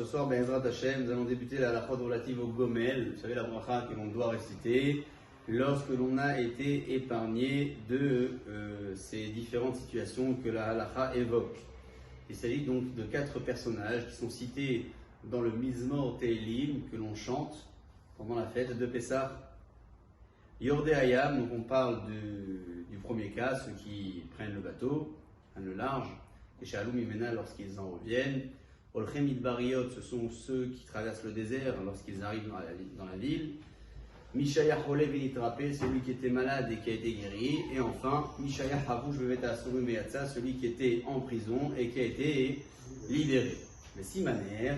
ce soir, Be'ezrat Hashem, nous allons débuter la halakha relative au Gomel, vous savez la bracha que l'on doit réciter lorsque l'on a été épargné de ces différentes situations que la halakha évoque. Il s'agit donc de 4 personnages qui sont cités dans le Mizmor Tehilim que l'on chante pendant la fête de Pessah. Yordei Hayam, donc on parle du premier cas, ceux qui prennent le bateau, prennent le large, et Shalom Imena lorsqu'ils en reviennent. Olchem Idbariot, ce sont ceux qui traversent le désert lorsqu'ils arrivent dans la ville. Mishayach Olev Initrapé, celui qui était malade et qui a été guéri. Et enfin, Mishayach Havush Beveta Asurim Meyatsa, celui qui était en prison et qui a été libéré. Le simaner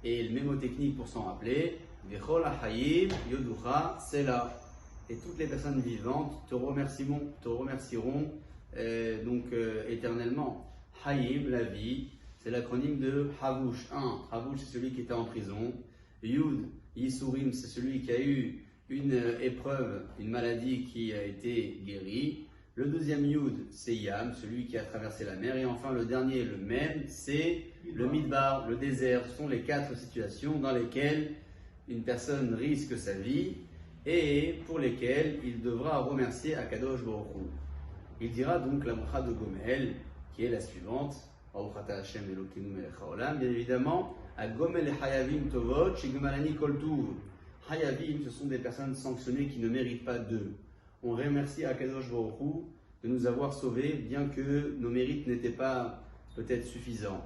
et le mémotechnique pour s'en rappeler, Vechol Ahayim Yoducha Sela. Et toutes les personnes vivantes te remercieront éternellement. Hayim, la vie, c'est l'acronyme de Havush. Havush, c'est celui qui était en prison. Yud, Yisurim, c'est celui qui a eu une épreuve, une maladie qui a été guérie. Le deuxième Yud, c'est Yam, celui qui a traversé la mer. Et enfin, le dernier, le même, c'est le Midbar, le désert. Ce sont les 4 situations dans lesquelles une personne risque sa vie et pour lesquelles il devra remercier Akadosh Baruch Hu. Il dira donc la bracha de Gomel, qui est la suivante. Bien évidemment, à Gomel et Hayavim Tovot, chez Gomalani Koltuv. Hayavim, ce sont des personnes sanctionnées qui ne méritent pas d'eux. On remercie Akadosh Baruch Hu de nous avoir sauvés, bien que nos mérites n'étaient pas peut-être suffisants.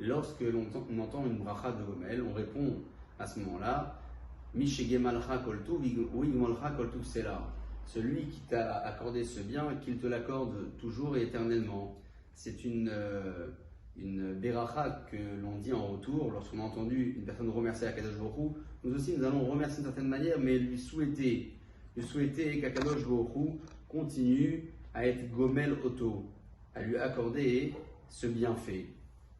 Lorsque l'on entend une bracha de Gomel, on répond à ce moment-là, Mishegemalcha Koltuv, Wigmalcha Koltuv Sela. Celui qui t'a accordé ce bien, qu'il te l'accorde toujours et éternellement. C'est une beracha que l'on dit en retour lorsqu'on a entendu une personne remercier Akadosh Baruch Hu. Nous aussi, nous allons remercier d'une certaine manière, mais lui souhaiter qu'Akadosh Baruch Hu continue à être Gomel Oto, à lui accorder ce bienfait.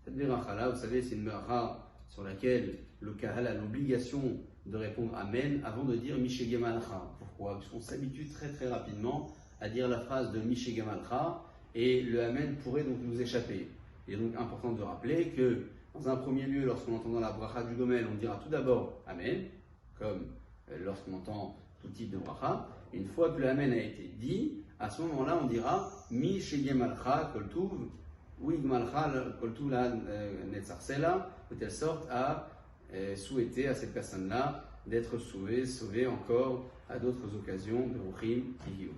Cette beracha-là, vous savez, c'est une beracha sur laquelle le Kahal a l'obligation de répondre Amen avant de dire Mishegemalcha. Pourquoi? Parce qu'on s'habitue très très rapidement à dire la phrase de Mishegemalcha et le Amen pourrait donc nous échapper. Il est donc important de rappeler que dans un premier lieu, lorsqu'on entend la bracha du Gomel, on dira tout d'abord Amen, comme lorsqu'on entend tout type de bracha. Une fois que le Amen a été dit, à ce moment-là, on dira Mishegemalcha koltuv, Wigmalcha koltuv la netzar sela, de telle sorte à souhaiter à cette personne-là d'être sauvée encore à d'autres occasions de Ruchim Tihiyu.